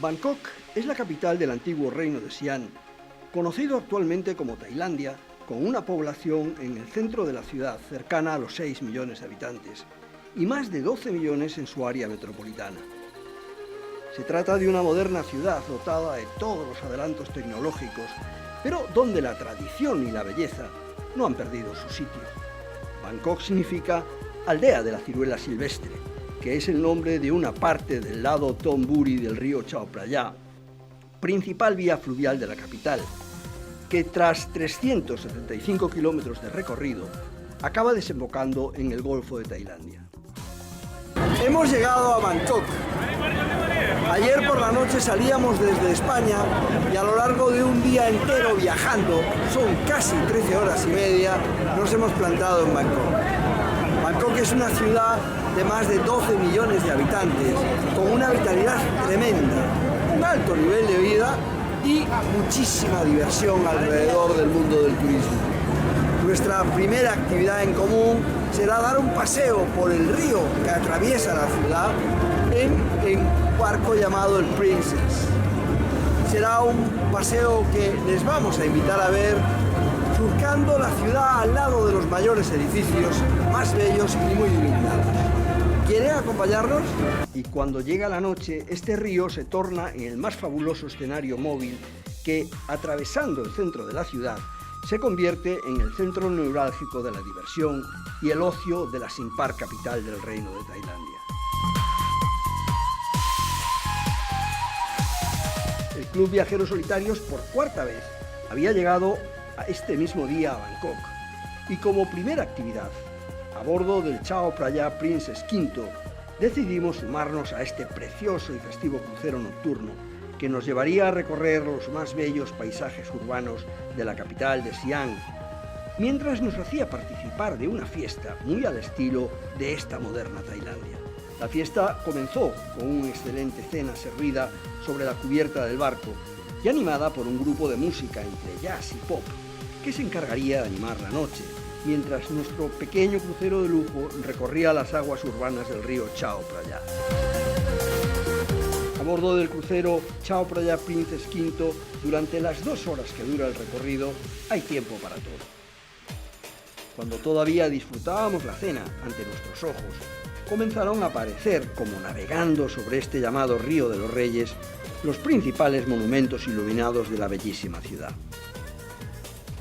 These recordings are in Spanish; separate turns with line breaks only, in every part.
Bangkok es la capital del antiguo reino de Siam, conocido actualmente como Tailandia, con una población en el centro de la ciudad cercana a los 6 millones de habitantes y más de 12 millones en su área metropolitana. Se trata de una moderna ciudad dotada de todos los adelantos tecnológicos, pero donde la tradición y la belleza no han perdido su sitio. Bangkok significa aldea de la ciruela silvestre, que es el nombre de una parte del lado Thon Buri del río Chao Phraya, principal vía fluvial de la capital, que tras 375 kilómetros de recorrido acaba desembocando en el Golfo de Tailandia. Hemos llegado a Bangkok. Ayer por la noche salíamos desde España y a lo largo de un día entero viajando, son casi 13 horas y media, nos hemos plantado en Bangkok. Bangkok es una ciudad de más de 12 millones de habitantes, con una vitalidad tremenda, un alto nivel de vida y muchísima diversión alrededor del mundo del turismo. Nuestra primera actividad en común será dar un paseo por el río que atraviesa la ciudad en un barco llamado el Princess. Será un paseo que les vamos a invitar a ver surcando la ciudad al lado de los mayores edificios más bellos y muy iluminados. ¿Quieren acompañarnos? Y cuando llega la noche, este río se torna en el más fabuloso escenario móvil que, atravesando el centro de la ciudad, se convierte en el centro neurálgico de la diversión y el ocio de la sin par capital del Reino de Tailandia. El Club Viajeros Solitarios, por cuarta vez, había llegado a este mismo día a Bangkok y como primera actividad, a bordo del Chao Phraya Princess V, decidimos sumarnos a este precioso y festivo crucero nocturno que nos llevaría a recorrer los más bellos paisajes urbanos de la capital de Siam, mientras nos hacía participar de una fiesta muy al estilo de esta moderna Tailandia. La fiesta comenzó con una excelente cena servida sobre la cubierta del barco y animada por un grupo de música entre jazz y pop que se encargaría de animar la noche, mientras nuestro pequeño crucero de lujo recorría las aguas urbanas del río Chao Phraya. A bordo del crucero Chao Phraya Princess V, durante las 2 horas que dura el recorrido, hay tiempo para todo. Cuando todavía disfrutábamos la cena ante nuestros ojos, comenzaron a aparecer, como navegando sobre este llamado Río de los Reyes, los principales monumentos iluminados de la bellísima ciudad.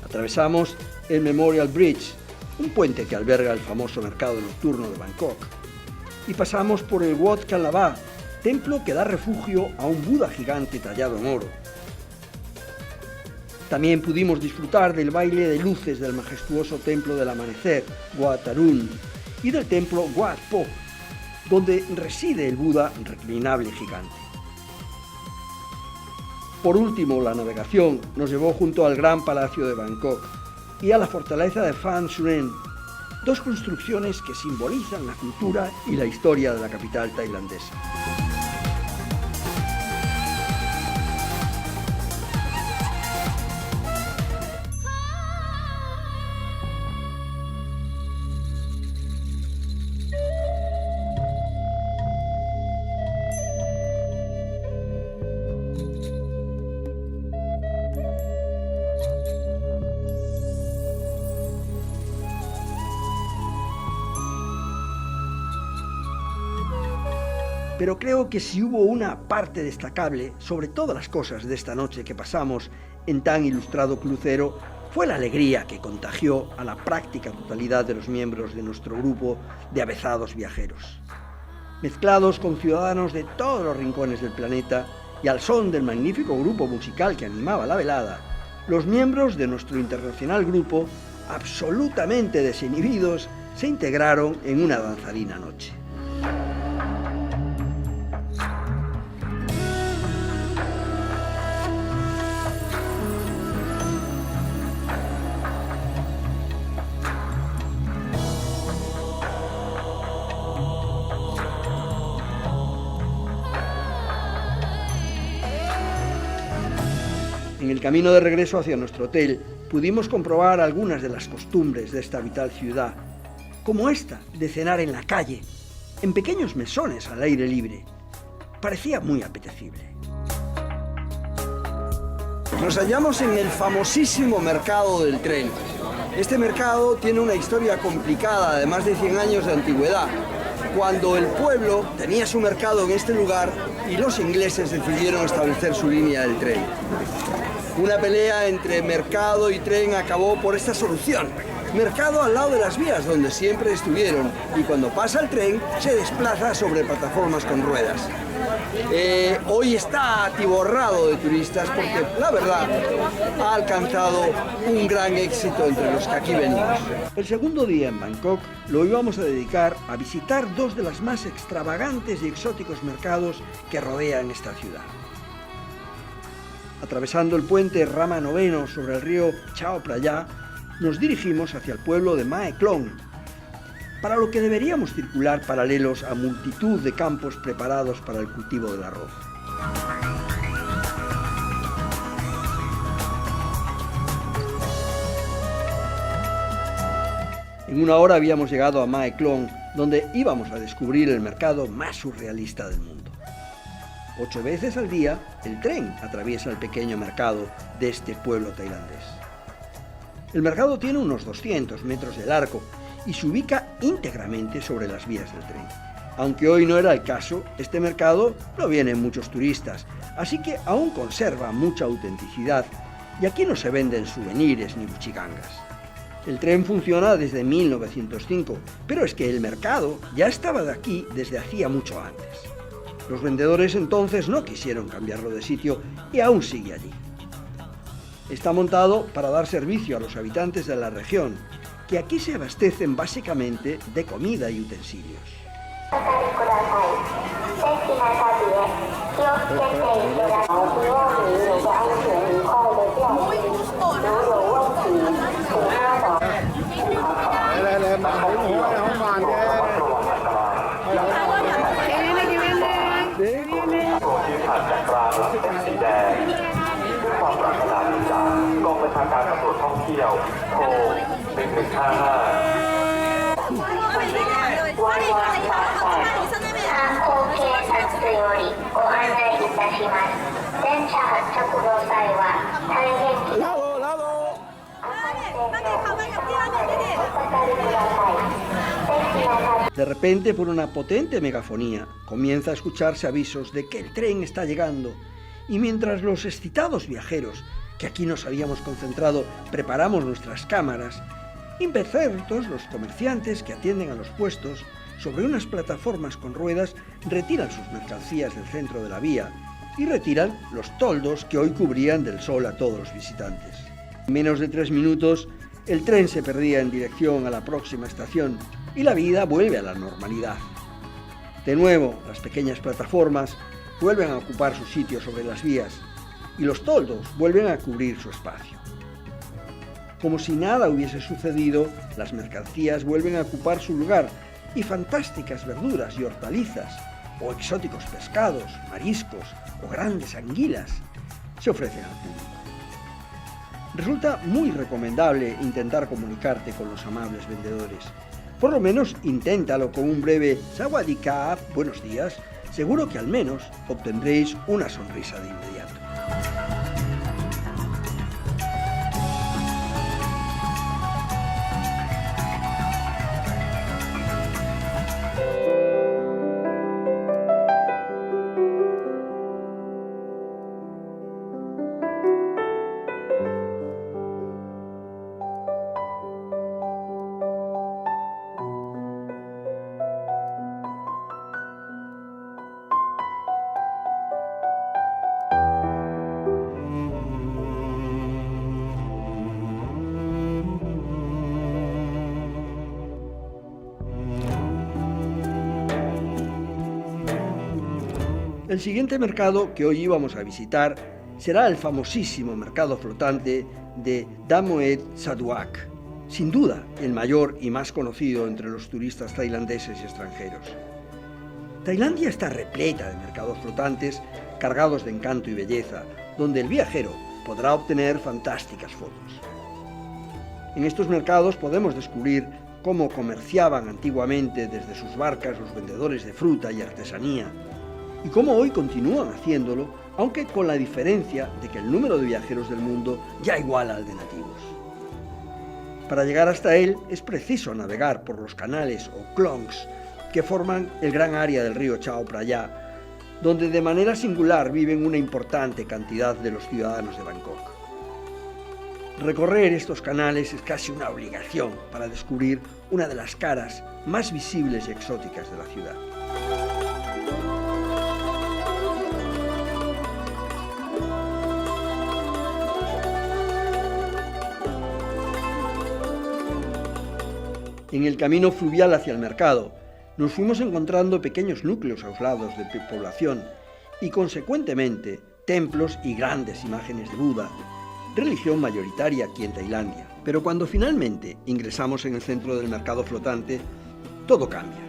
Atravesamos el Memorial Bridge, un puente que alberga el famoso mercado nocturno de Bangkok, y pasamos por el Wat Khalaba, templo que da refugio a un Buda gigante tallado en oro. También pudimos disfrutar del baile de luces del majestuoso templo del amanecer, Wat Arun, y del templo Wat Po, donde reside el Buda reclinable gigante. Por último, la navegación nos llevó junto al Gran Palacio de Bangkok y a la fortaleza de Phan Xuyen, dos construcciones que simbolizan la cultura y la historia de la capital tailandesa. Pero creo que si hubo una parte destacable sobre todas las cosas de esta noche que pasamos en tan ilustrado crucero, fue la alegría que contagió a la práctica totalidad de los miembros de nuestro grupo de avezados viajeros. Mezclados con ciudadanos de todos los rincones del planeta y al son del magnífico grupo musical que animaba la velada, los miembros de nuestro internacional grupo, absolutamente desinhibidos, se integraron en una danzarina noche. En el camino de regreso hacia nuestro hotel, pudimos comprobar algunas de las costumbres de esta vital ciudad, como esta de cenar en la calle, en pequeños mesones al aire libre. Parecía muy apetecible. Nos hallamos en el famosísimo mercado del tren. Este mercado tiene una historia complicada de más de 100 años de antigüedad, cuando el pueblo tenía su mercado en este lugar y los ingleses decidieron establecer su línea del tren. Una pelea entre mercado y tren acabó por esta solución. Mercado al lado de las vías donde siempre estuvieron, y cuando pasa el tren se desplaza sobre plataformas con ruedas. Hoy está atiborrado de turistas porque, la verdad, ha alcanzado un gran éxito entre los que aquí venimos. El segundo día en Bangkok lo íbamos a dedicar a visitar dos de los más extravagantes y exóticos mercados que rodean esta ciudad. Atravesando el puente Rama IX sobre el río Chao Phraya, nos dirigimos hacia el pueblo de Mae Klong, para lo que deberíamos circular paralelos a multitud de campos preparados para el cultivo del arroz. En una hora habíamos llegado a Mae Klong, donde íbamos a descubrir el mercado más surrealista del mundo. 8 veces al día, el tren atraviesa el pequeño mercado de este pueblo tailandés. El mercado tiene unos 200 metros de largo y se ubica íntegramente sobre las vías del tren. Aunque hoy no era el caso, este mercado no vienen muchos turistas, así que aún conserva mucha autenticidad y aquí no se venden souvenirs ni buchigangas. El tren funciona desde 1905, pero es que el mercado ya estaba de aquí desde hacía mucho antes. Los vendedores entonces no quisieron cambiarlo de sitio y aún sigue allí. Está montado para dar servicio a los habitantes de la región, que aquí se abastecen básicamente de comida y utensilios. De repente, por una potente megafonía, comienza a escucharse avisos de que el tren está llegando, y mientras los excitados viajeros, que aquí nos habíamos concentrado, preparamos nuestras cámaras, imperfectos los comerciantes que atienden a los puestos, sobre unas plataformas con ruedas, retiran sus mercancías del centro de la vía y retiran los toldos que hoy cubrían del sol a todos los visitantes. En menos de 3 minutos, el tren se perdía en dirección a la próxima estación y la vida vuelve a la normalidad. De nuevo, las pequeñas plataformas vuelven a ocupar su sitio sobre las vías y los toldos vuelven a cubrir su espacio. Como si nada hubiese sucedido, las mercancías vuelven a ocupar su lugar y fantásticas verduras y hortalizas, o exóticos pescados, mariscos o grandes anguilas se ofrecen al público. Resulta muy recomendable intentar comunicarte con los amables vendedores. Por lo menos inténtalo con un breve "Sawadee-ka", buenos días. Seguro que al menos obtendréis una sonrisa de inmediato. El siguiente mercado que hoy íbamos a visitar será el famosísimo mercado flotante de Damoet Saduak, sin duda el mayor y más conocido entre los turistas tailandeses y extranjeros. Tailandia está repleta de mercados flotantes cargados de encanto y belleza, donde el viajero podrá obtener fantásticas fotos. En estos mercados podemos descubrir cómo comerciaban antiguamente desde sus barcas los vendedores de fruta y artesanía, y cómo hoy continúan haciéndolo aunque con la diferencia de que el número de viajeros del mundo ya iguala al de nativos. Para llegar hasta él es preciso navegar por los canales o clonks que forman el gran área del río Chao Phraya, donde de manera singular viven una importante cantidad de los ciudadanos de Bangkok. Recorrer estos canales es casi una obligación para descubrir una de las caras más visibles y exóticas de la ciudad. En el camino fluvial hacia el mercado, nos fuimos encontrando pequeños núcleos aislados de población y, consecuentemente, templos y grandes imágenes de Buda, religión mayoritaria aquí en Tailandia. Pero cuando finalmente ingresamos en el centro del mercado flotante, todo cambia.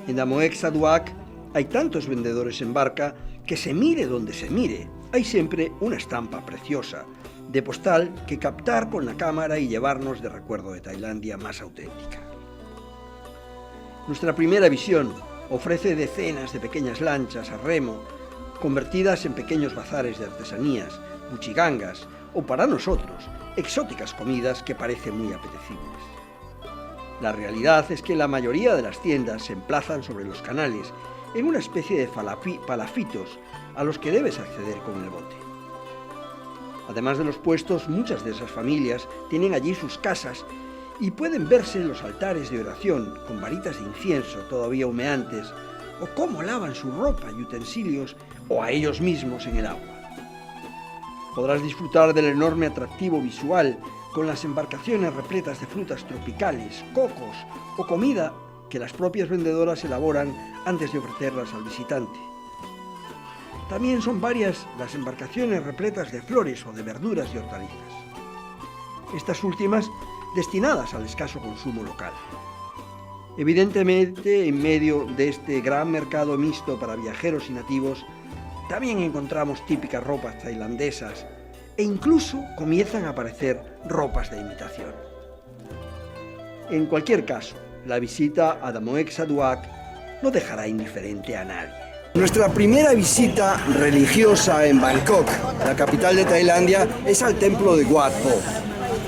En Damoek Saduak hay tantos vendedores en barca que se mire donde se mire, hay siempre una estampa preciosa de postal que captar con la cámara y llevarnos de recuerdo de Tailandia más auténtica. Nuestra primera visión ofrece decenas de pequeñas lanchas a remo, convertidas en pequeños bazares de artesanías, buchigangas o, para nosotros, exóticas comidas que parecen muy apetecibles. La realidad es que la mayoría de las tiendas se emplazan sobre los canales en una especie de palafitos a los que debes acceder con el bote. Además de los puestos, muchas de esas familias tienen allí sus casas y pueden verse los altares de oración con varitas de incienso todavía humeantes, o cómo lavan su ropa y utensilios o a ellos mismos en el agua. Podrás disfrutar del enorme atractivo visual con las embarcaciones repletas de frutas tropicales, cocos o comida que las propias vendedoras elaboran antes de ofrecerlas al visitante. También son varias las embarcaciones repletas de flores o de verduras y hortalizas. Estas últimas destinadas al escaso consumo local. Evidentemente, en medio de este gran mercado mixto para viajeros y nativos, también encontramos típicas ropas tailandesas e incluso comienzan a aparecer ropas de imitación. En cualquier caso, la visita a Damoek Saduak no dejará indiferente a nadie. Nuestra primera visita religiosa en Bangkok, la capital de Tailandia, es al templo de Wat Po.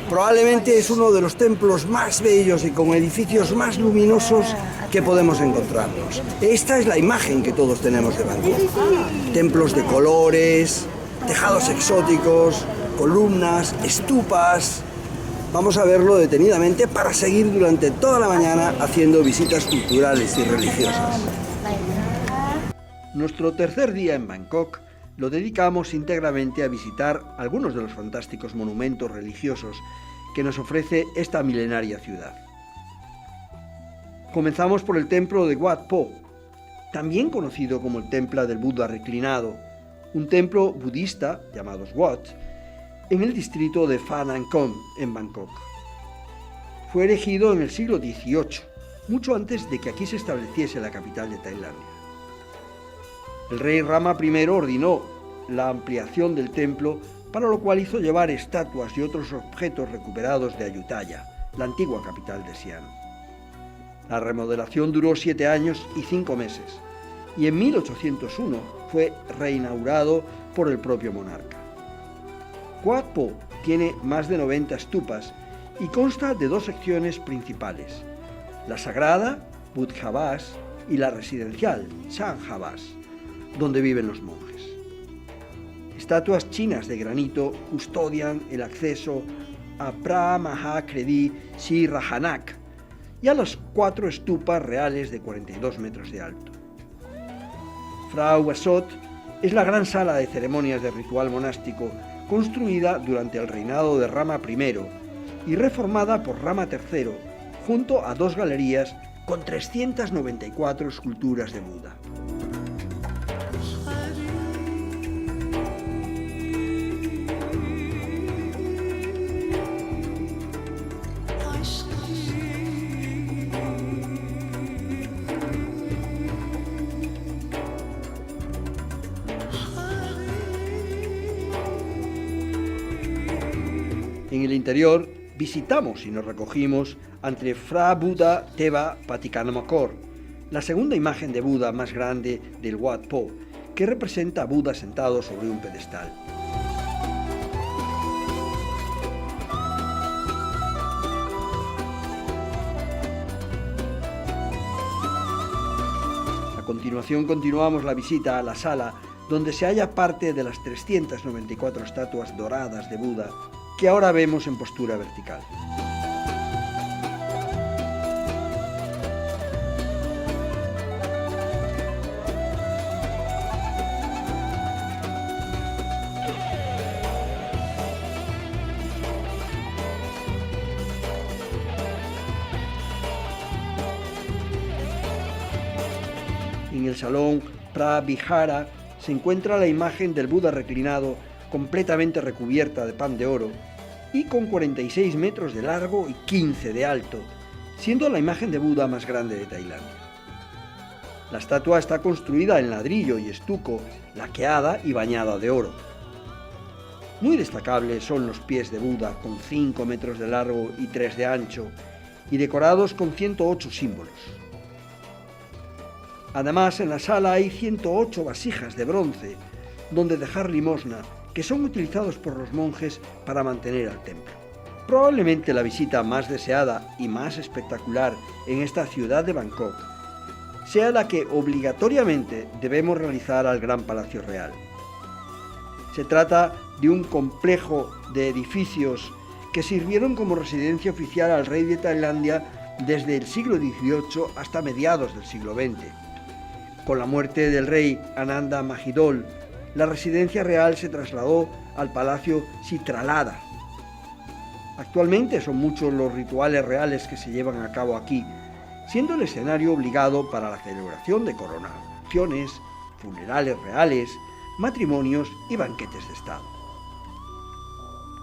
Probablemente es uno de los templos más bellos y con edificios más luminosos que podemos encontrarnos. Esta es la imagen que todos tenemos de Bangkok. Templos de colores, tejados exóticos, columnas, estupas. Vamos a verlo detenidamente para seguir durante toda la mañana haciendo visitas culturales y religiosas. Nuestro tercer día en Bangkok lo dedicamos íntegramente a visitar algunos de los fantásticos monumentos religiosos que nos ofrece esta milenaria ciudad. Comenzamos por el templo de Wat Po, también conocido como el templo del Buda reclinado, un templo budista, llamado Wat, en el distrito de Phra Nakhon, en Bangkok. Fue erigido en el siglo XVIII, mucho antes de que aquí se estableciese la capital de Tailandia. El rey Rama I ordenó la ampliación del templo, para lo cual hizo llevar estatuas y otros objetos recuperados de Ayutthaya, la antigua capital de Siam. La remodelación duró 7 años y 5 meses, y en 1801 fue reinaugurado por el propio monarca. Wat Po tiene más de 90 stupas y consta de 2 secciones principales, la sagrada, Buddhavas, y la residencial, Sanghavas, donde viven los monjes. Estatuas chinas de granito custodian el acceso a Phra Mahakredi Sirahanak y a las 4 estupas reales de 42 metros de alto. Phra Uwasot es la gran sala de ceremonias de ritual monástico construida durante el reinado de Rama I y reformada por Rama III, junto a 2 galerías con 394 esculturas de Buda. En el interior visitamos y nos recogimos ante Phra Buddha Theva Patikanmakor, la segunda imagen de Buda más grande del Wat Po, que representa a Buda sentado sobre un pedestal. A continuación continuamos la visita a la sala donde se halla parte de las 394 estatuas doradas de Buda que ahora vemos en postura vertical. En el salón Pravihara se encuentra la imagen del Buda reclinado, completamente recubierta de pan de oro y con 46 metros de largo y 15 de alto, siendo la imagen de Buda más grande de Tailandia. La estatua está construida en ladrillo y estuco, laqueada y bañada de oro. Muy destacables son los pies de Buda, con 5 metros de largo y 3 de ancho, y decorados con 108 símbolos. Además, en la sala hay 108 vasijas de bronce, donde dejar limosna, que son utilizados por los monjes para mantener al templo. Probablemente la visita más deseada y más espectacular en esta ciudad de Bangkok sea la que obligatoriamente debemos realizar al Gran Palacio Real. Se trata de un complejo de edificios que sirvieron como residencia oficial al rey de Tailandia desde el siglo XVIII hasta mediados del siglo XX. Con la muerte del rey Ananda Mahidol, la residencia real se trasladó al Palacio Citralada. Actualmente son muchos los rituales reales que se llevan a cabo aquí, siendo el escenario obligado para la celebración de coronaciones, funerales reales, matrimonios y banquetes de Estado.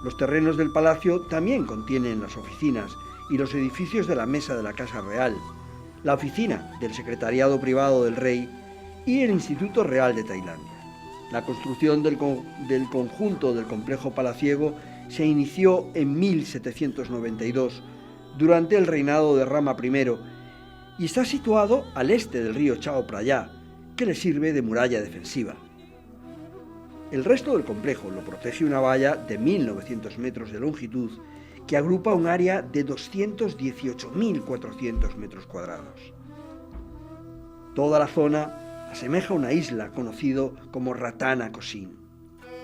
Los terrenos del palacio también contienen las oficinas y los edificios de la Mesa de la Casa Real, la oficina del Secretariado Privado del Rey y el Instituto Real de Tailandia. La construcción del conjunto del complejo palaciego se inició en 1792, durante el reinado de Rama I, y está situado al este del río Chao Phraya, que le sirve de muralla defensiva. El resto del complejo lo protege una valla de 1.900 metros de longitud que agrupa un área de 218.400 metros cuadrados. Toda la zona asemeja una isla conocido como Ratana Kosin.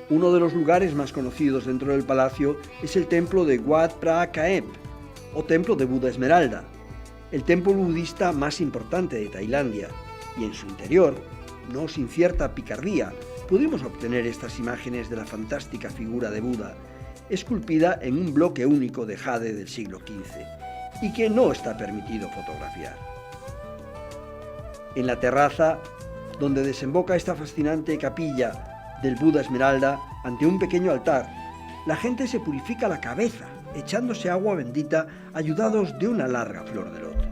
Uno de los lugares más conocidos dentro del palacio es el templo de Wat Phra Kaep, o templo de Buda Esmeralda, el templo budista más importante de Tailandia, y en su interior, no sin cierta picardía, pudimos obtener estas imágenes de la fantástica figura de Buda, esculpida en un bloque único de jade del siglo XV, y que no está permitido fotografiar. En la terraza, donde desemboca esta fascinante capilla del Buda Esmeralda, ante un pequeño altar, la gente se purifica la cabeza, echándose agua bendita, ayudados de una larga flor de loto.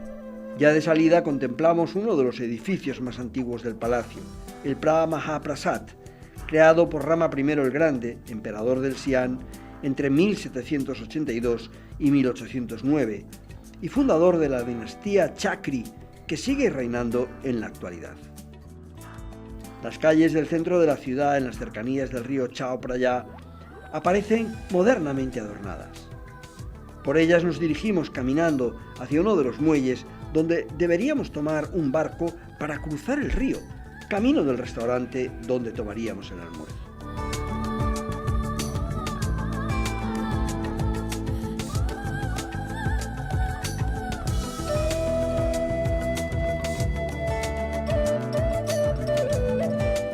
Ya de salida contemplamos uno de los edificios más antiguos del palacio, el Phra Mahaprasat, creado por Rama I el Grande, emperador del Siam, entre 1782 y 1809, y fundador de la dinastía Chakri, que sigue reinando en la actualidad. Las calles del centro de la ciudad, en las cercanías del río Chao Phraya, aparecen modernamente adornadas. Por ellas nos dirigimos caminando hacia uno de los muelles donde deberíamos tomar un barco para cruzar el río, camino del restaurante donde tomaríamos el almuerzo.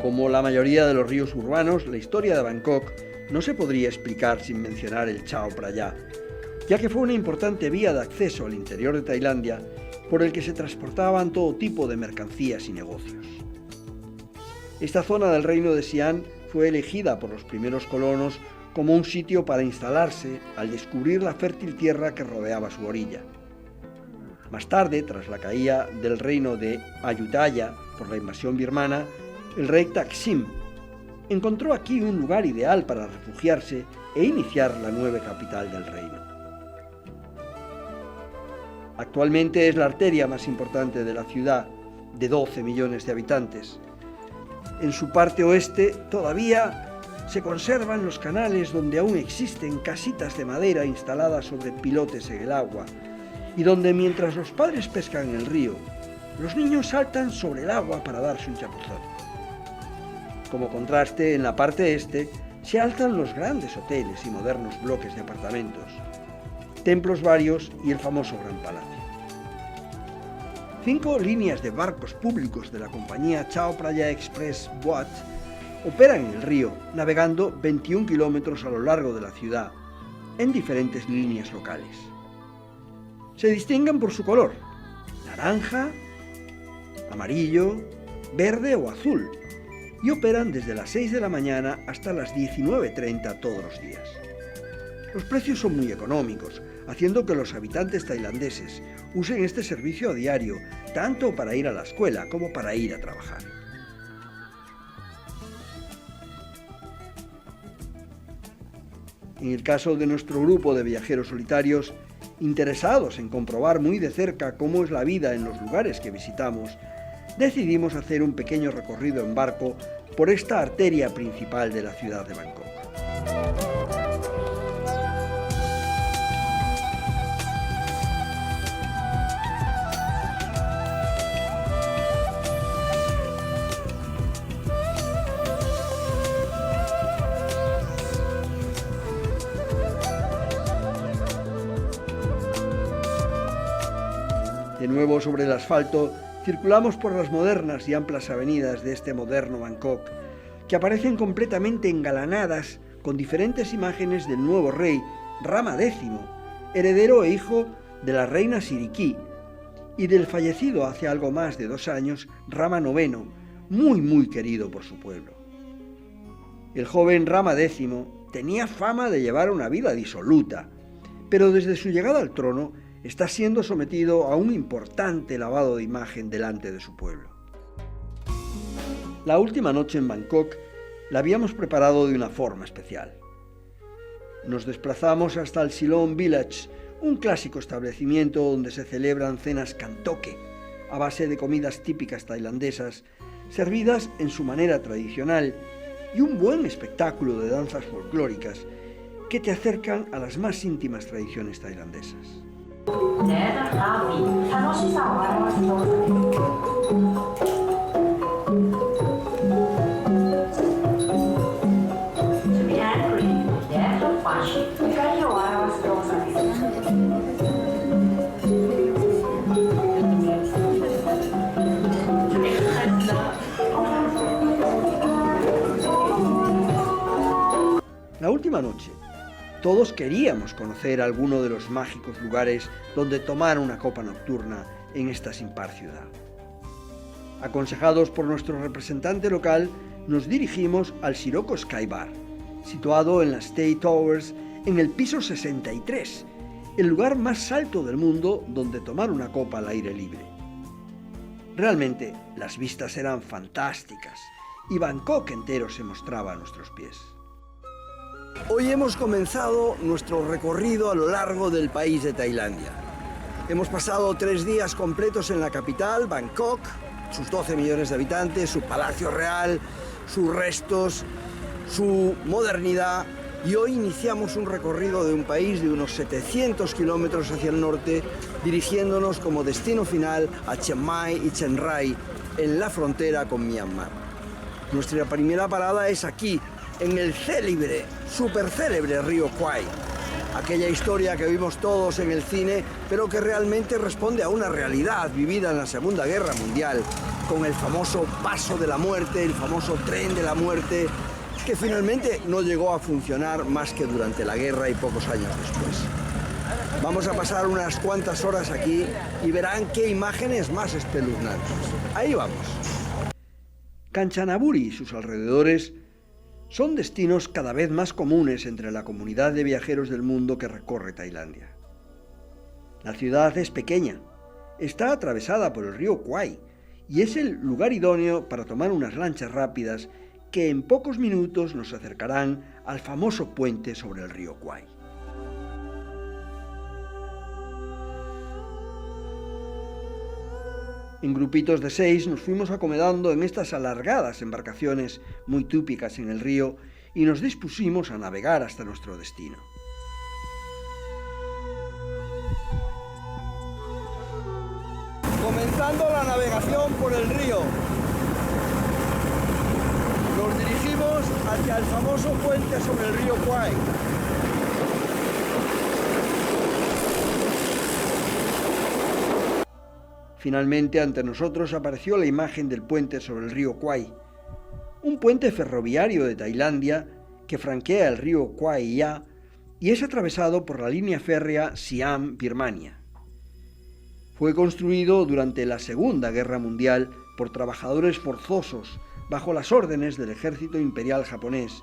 Como la mayoría de los ríos urbanos, la historia de Bangkok no se podría explicar sin mencionar el Chao Phraya, ya que fue una importante vía de acceso al interior de Tailandia por el que se transportaban todo tipo de mercancías y negocios. Esta zona del reino de Siam fue elegida por los primeros colonos como un sitio para instalarse al descubrir la fértil tierra que rodeaba su orilla. Más tarde, tras la caída del reino de Ayutthaya por la invasión birmana, el rey Taksim encontró aquí un lugar ideal para refugiarse e iniciar la nueva capital del reino. Actualmente es la arteria más importante de la ciudad, de 12 millones de habitantes. En su parte oeste todavía se conservan los canales donde aún existen casitas de madera instaladas sobre pilotes en el agua y donde mientras los padres pescan en el río, los niños saltan sobre el agua para darse un chapuzón. Como contraste, en la parte este se alzan los grandes hoteles y modernos bloques de apartamentos, templos varios y el famoso Gran Palacio. 5 líneas de barcos públicos de la compañía Chao Phraya Express Boat operan en el río, navegando 21 kilómetros a lo largo de la ciudad, en diferentes líneas locales. Se distinguen por su color: naranja, amarillo, verde o azul, y operan desde las 6 de la mañana hasta las 19:30 todos los días. Los precios son muy económicos, haciendo que los habitantes tailandeses usen este servicio a diario, tanto para ir a la escuela como para ir a trabajar. En el caso de nuestro grupo de viajeros solitarios, interesados en comprobar muy de cerca cómo es la vida en los lugares que visitamos, decidimos hacer un pequeño recorrido en barco por esta arteria principal de la ciudad de Bangkok. De nuevo sobre el asfalto, circulamos por las modernas y amplias avenidas de este moderno Bangkok, que aparecen completamente engalanadas con diferentes imágenes del nuevo rey Rama X, heredero e hijo de la reina Sirikí, y del fallecido hace algo más de 2 años Rama IX, muy querido por su pueblo. El joven Rama X tenía fama de llevar una vida disoluta, pero desde su llegada al trono está siendo sometido a un importante lavado de imagen delante de su pueblo. La última noche en Bangkok la habíamos preparado de una forma especial. Nos desplazamos hasta el Silom Village, un clásico establecimiento donde se celebran cenas kantoke, a base de comidas típicas tailandesas, servidas en su manera tradicional, y un buen espectáculo de danzas folclóricas que te acercan a las más íntimas tradiciones tailandesas. La última noche, todos queríamos conocer alguno de los mágicos lugares donde tomar una copa nocturna en esta sin par ciudad. Aconsejados por nuestro representante local, nos dirigimos al Sirocco Sky Bar, situado en la State Towers en el piso 63, el lugar más alto del mundo donde tomar una copa al aire libre. Realmente, las vistas eran fantásticas y Bangkok entero se mostraba a nuestros pies. Hoy hemos comenzado nuestro recorrido a lo largo del país de Tailandia. Hemos pasado 3 días completos en la capital, Bangkok, sus 12 millones de habitantes, su palacio real, sus restos, su modernidad, y hoy iniciamos un recorrido de un país de unos 700 kilómetros hacia el norte, dirigiéndonos como destino final a Chiang Mai y Chiang Rai, en la frontera con Myanmar. Nuestra primera parada es aquí, en el célebre, súper célebre río Kwai. Aquella historia que vimos todos en el cine, pero que realmente responde a una realidad vivida en la Segunda Guerra Mundial, con el famoso paso de la muerte, el famoso tren de la muerte, que finalmente no llegó a funcionar más que durante la guerra y pocos años después. Vamos a pasar unas cuantas horas aquí y verán qué imágenes más espeluznantes. Ahí vamos. Kanchanaburi y sus alrededores son destinos cada vez más comunes entre la comunidad de viajeros del mundo que recorre Tailandia. La ciudad es pequeña, está atravesada por el río Kwai y es el lugar idóneo para tomar unas lanchas rápidas que en pocos minutos nos acercarán al famoso puente sobre el río Kwai. En grupitos de 6 nos fuimos acomodando en estas alargadas embarcaciones muy típicas en el río y nos dispusimos a navegar hasta nuestro destino. Comenzando la navegación por el río, nos dirigimos hacia el famoso puente sobre el río Kwai. Finalmente ante nosotros apareció la imagen del puente sobre el río Kwai, un puente ferroviario de Tailandia que franquea el río Kwai Ya y es atravesado por la línea férrea Siam-Birmania. Fue construido durante la Segunda Guerra Mundial por trabajadores forzosos bajo las órdenes del ejército imperial japonés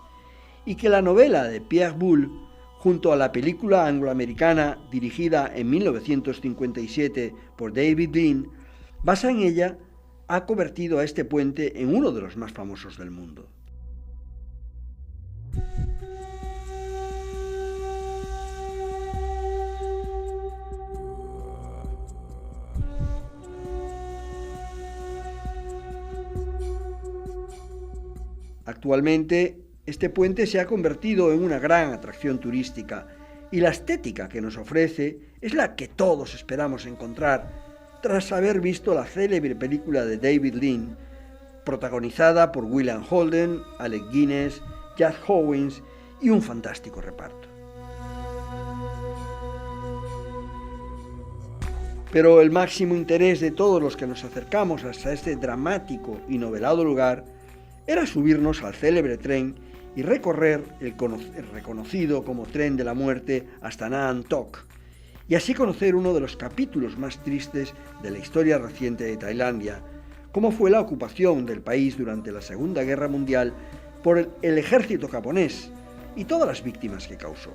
y que la novela de Pierre Boulle, junto a la película angloamericana dirigida en 1957 por David Lean, basada en ella, ha convertido a este puente en uno de los más famosos del mundo. Actualmente, este puente se ha convertido en una gran atracción turística y la estética que nos ofrece es la que todos esperamos encontrar tras haber visto la célebre película de David Lean, protagonizada por William Holden, Alec Guinness, Jack Howins y un fantástico reparto. Pero el máximo interés de todos los que nos acercamos hasta este dramático y novelado lugar era subirnos al célebre tren y recorrer el reconocido como Tren de la Muerte hasta Nang Tok, y así conocer uno de los capítulos más tristes de la historia reciente de Tailandia, como fue la ocupación del país durante la Segunda Guerra Mundial por el ejército japonés y todas las víctimas que causó.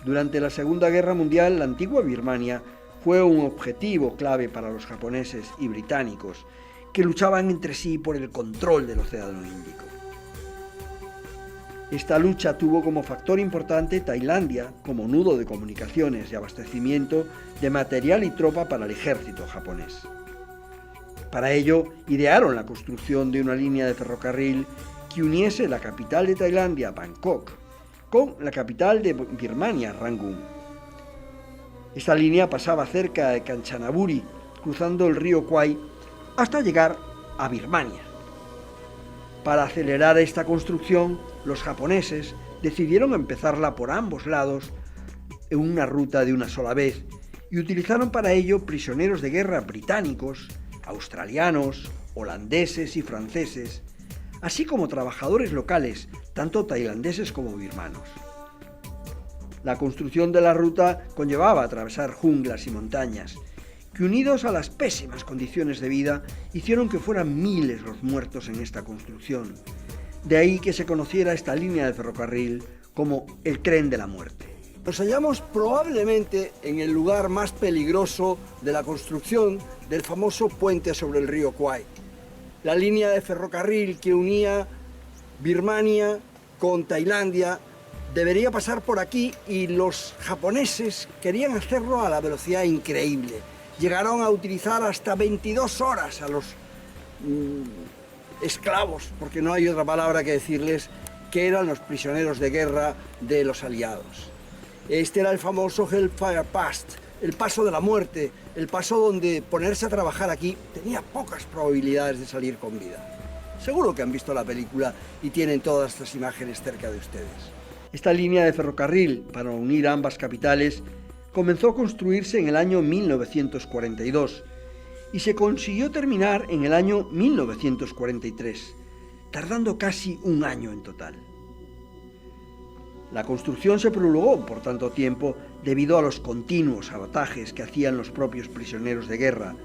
Durante la Segunda Guerra Mundial, la antigua Birmania fue un objetivo clave para los japoneses y británicos, que luchaban entre sí por el control del Océano Índico. Esta lucha tuvo como factor importante Tailandia como nudo de comunicaciones y abastecimiento de material y tropa para el ejército japonés. Para ello, idearon la construcción de una línea de ferrocarril que uniese la capital de Tailandia, Bangkok, con la capital de Birmania, Rangún. Esta línea pasaba cerca de Kanchanaburi, cruzando el río Kwai, hasta llegar a Birmania. Para acelerar esta construcción, los japoneses decidieron empezarla por ambos lados en una ruta de una sola vez y utilizaron para ello prisioneros de guerra británicos, australianos, holandeses y franceses, así como trabajadores locales, tanto tailandeses como birmanos. La construcción de la ruta conllevaba atravesar junglas y montañas, que unidos a las pésimas condiciones de vida hicieron que fueran miles los muertos en esta construcción. De ahí que se conociera esta línea de ferrocarril como el Tren de la Muerte. Nos hallamos probablemente en el lugar más peligroso de la construcción del famoso puente sobre el río Kwai. La línea de ferrocarril que unía Birmania con Tailandia debería pasar por aquí y los japoneses querían hacerlo a la velocidad increíble. Llegaron a utilizar hasta 22 horas a los esclavos, porque no hay otra palabra que decirles, que eran los prisioneros de guerra de los aliados. Este era el famoso Hellfire Pass, el paso de la muerte, el paso donde ponerse a trabajar aquí tenía pocas probabilidades de salir con vida. Seguro que han visto la película y tienen todas estas imágenes cerca de ustedes. Esta línea de ferrocarril para unir ambas capitales comenzó a construirse en el año 1942 y se consiguió terminar en el año 1943, tardando casi un año en total. La construcción se prolongó por tanto tiempo debido a los continuos sabotajes que hacían los propios prisioneros de guerra,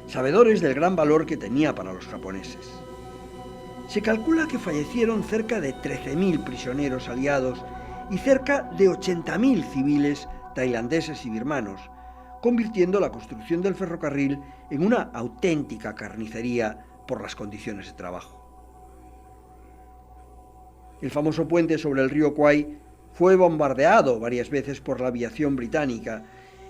sabedores del gran valor que tenía para los japoneses. Se calcula que fallecieron cerca de 13.000 prisioneros aliados y cerca de 80.000 civiles tailandeses y birmanos, convirtiendo la construcción del ferrocarril en una auténtica carnicería por las condiciones de trabajo. El famoso puente sobre el río Kwai fue bombardeado varias veces por la aviación británica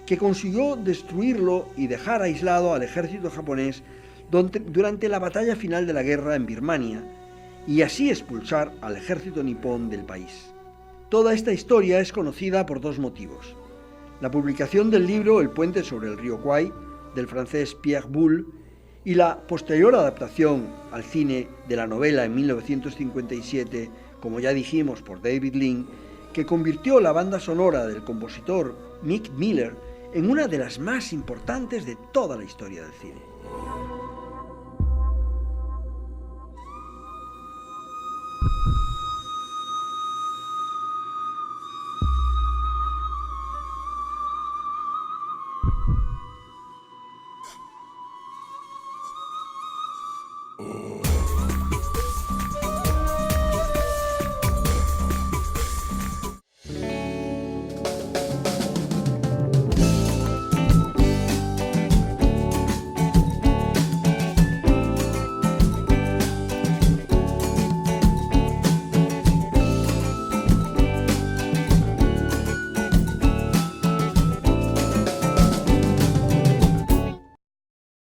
que consiguió destruirlo y dejar aislado al ejército japonés durante la batalla final de la guerra en Birmania, y así expulsar al ejército nipón del país. Toda esta historia es conocida por dos motivos: la publicación del libro El puente sobre el río Kwai, del francés Pierre Boulle, y la posterior adaptación al cine de la novela en 1957, como ya dijimos, por David Lean, que convirtió la banda sonora del compositor Mick Miller en una de las más importantes de toda la historia del cine.